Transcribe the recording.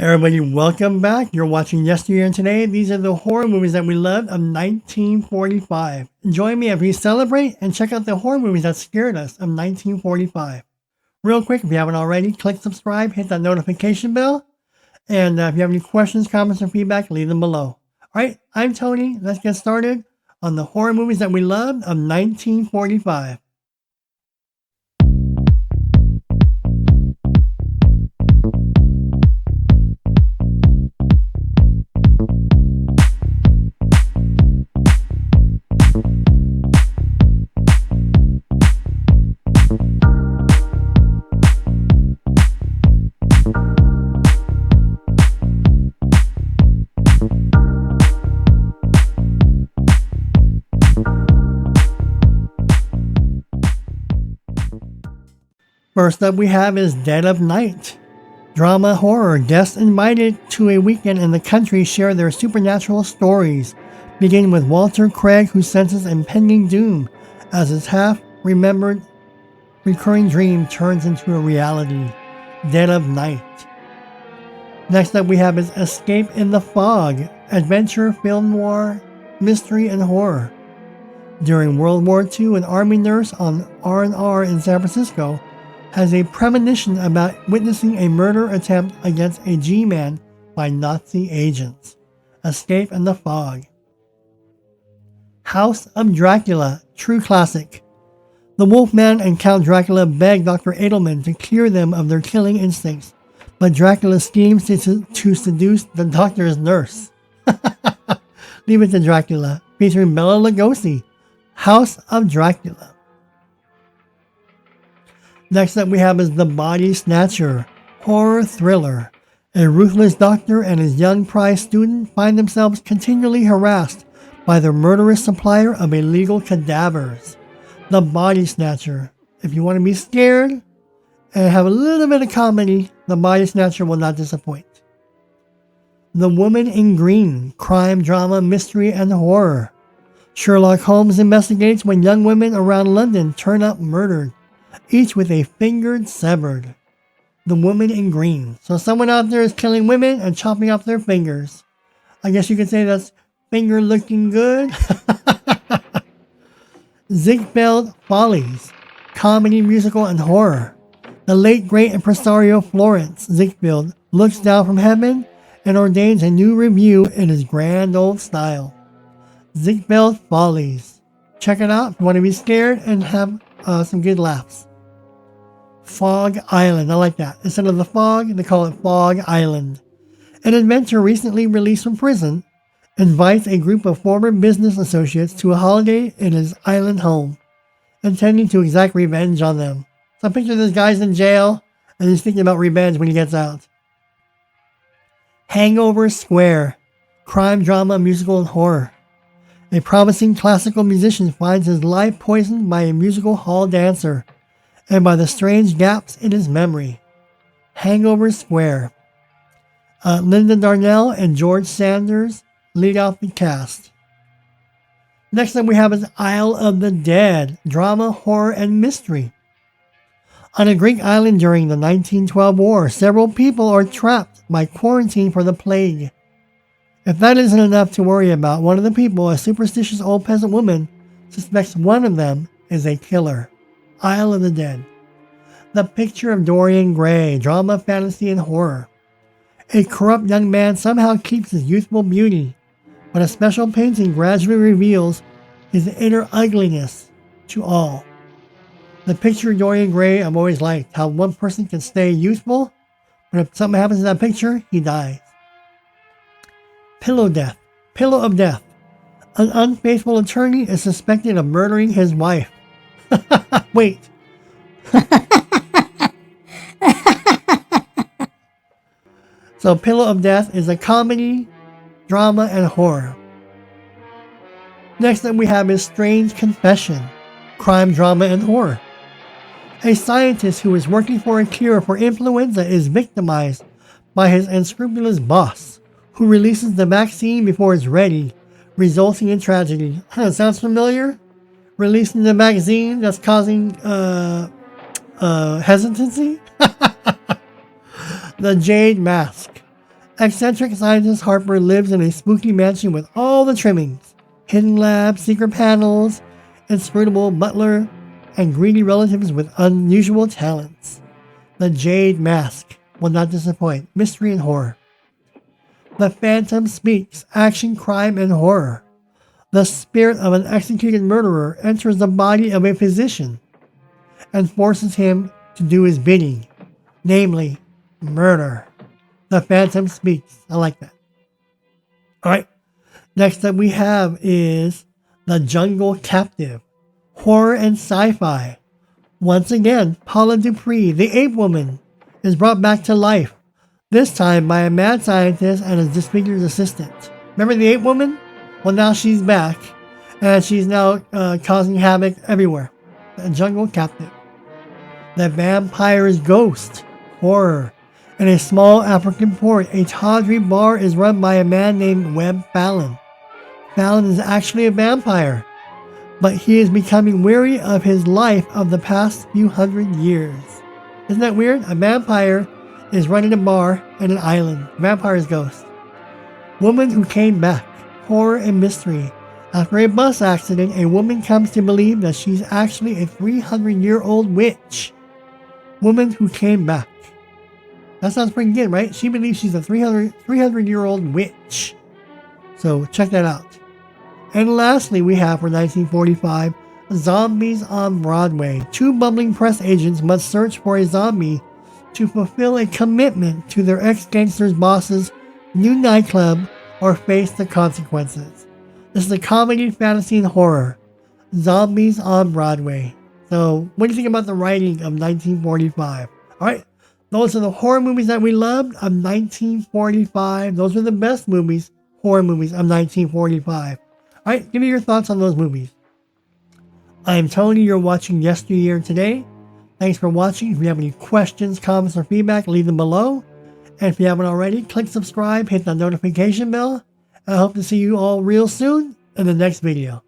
Everybody, welcome back. You're watching Yesteryear, and today these are the horror movies that we loved of 1945. Join me as we celebrate and check out the horror movies that scared us of 1945. Real quick, if you haven't already, click subscribe, hit that notification bell, and if you have any questions, comments, or feedback, leave them below. Alright, I'm Tony. Let's get started on the horror movies that we loved of 1945. First up we have is Dead of Night. Drama horror. Guests invited to a weekend in the country share their supernatural stories, beginning with Walter Craig, who senses impending doom as his half-remembered recurring dream turns into a reality. Dead of Night. Next up we have is Escape in the Fog. Adventure, film noir, mystery, and horror. During World War II, an army nurse on R&R in San Francisco has a premonition about witnessing a murder attempt against a G-man by Nazi agents. Escape in the Fog. House of Dracula, true classic. The Wolfman and Count Dracula beg Dr. Edelman to cure them of their killing instincts, but Dracula schemes to seduce the doctor's nurse. Leave it to Dracula, featuring Bela Lugosi. House of Dracula. Next up we have is The Body Snatcher, horror thriller. A ruthless doctor and his young prize student find themselves continually harassed by the murderous supplier of illegal cadavers. The Body Snatcher. If you want to be scared and have a little bit of comedy, The Body Snatcher will not disappoint. The Woman in Green, crime, drama, mystery, and horror. Sherlock Holmes investigates when young women around London turn up murdered, each with a finger severed. The Woman in Green. So someone out there is killing women and chopping off their fingers. I guess you could say that's finger looking good. Ziegfeld Follies. Comedy, musical, and horror. The late great impresario Florence Ziegfeld looks down from heaven and ordains a new review in his grand old style. Ziegfeld Follies. Check it out if you want to be scared and have some good laughs. Fog Island. I like that. Instead of the fog, they call it Fog Island. An inventor recently released from prison invites a group of former business associates to a holiday in his island home, intending to exact revenge on them. So I picture this guy's in jail and he's thinking about revenge when he gets out. Hangover Square. Crime, drama, musical, and horror. A promising classical musician finds his life poisoned by a musical hall dancer and by the strange gaps in his memory. Hangover Square. Linda Darnell and George Sanders lead off the cast. Next up we have is Isle of the Dead, drama, horror, and mystery. On a Greek island during the 1912 war, several people are trapped by quarantine for the plague. If that isn't enough to worry about, one of the people, a superstitious old peasant woman, suspects one of them is a killer. Isle of the Dead. The Picture of Dorian Gray, drama, fantasy, and horror. A corrupt young man somehow keeps his youthful beauty, but a special painting gradually reveals his inner ugliness to all. The Picture of Dorian Gray, I've always liked how one person can stay youthful, but if something happens to that picture, he dies. Pillow of Death. An unfaithful attorney is suspected of murdering his wife. Wait. So Pillow of Death is a comedy, drama, and horror. Next up we have is Strange Confession, crime, drama, and horror. A scientist who is working for a cure for influenza is victimized by his unscrupulous boss, who releases the vaccine before it's ready, resulting in tragedy. Sounds familiar? Releasing the vaccine that's causing hesitancy? The Jade Mask. Eccentric scientist Harper lives in a spooky mansion with all the trimmings: hidden lab, secret panels, inscrutable butler, and greedy relatives with unusual talents. The Jade Mask will not disappoint. Mystery and horror. The Phantom Speaks. Action, crime, and horror. The spirit of an executed murderer enters the body of a physician and forces him to do his bidding, namely, murder. The Phantom Speaks. I like that. Alright, next up we have is The Jungle Captive. Horror and sci-fi. Once again, Paula Dupree, the ape woman, is brought back to life, this time by a mad scientist and his disfigured assistant. Remember the ape woman? Well, now she's back, and she's now causing havoc everywhere. The Jungle Captive. The Vampire's Ghost. Horror. In a small African port, a tawdry bar is run by a man named Webb Fallon. Fallon is actually a vampire, but he is becoming weary of his life of the past few hundred years. Isn't that weird? A vampire is running a bar in an island. Vampire's Ghost. Woman Who Came Back. Horror and mystery. After a bus accident, a woman comes to believe that she's actually a 300-year-old witch. Woman Who Came Back. That sounds pretty good, right? She believes she's a 300-year-old witch. So check that out. And lastly, we have for 1945, Zombies on Broadway. Two bumbling press agents must search for a zombie to fulfill a commitment to their ex-gangster's boss's new nightclub or face the consequences. This is a comedy, fantasy, and horror. Zombies on Broadway. So, what do you think about the writing of 1945? Alright, those are the horror movies that we loved of 1945. Those are the best movies, horror movies of 1945. Alright, give me your thoughts on those movies. I'm Tony, you're watching Yesteryear today. Thanks for watching. If you have any questions, comments, or feedback, leave them below. And if you haven't already, click subscribe, hit the notification bell. I hope to see you all real soon in the next video.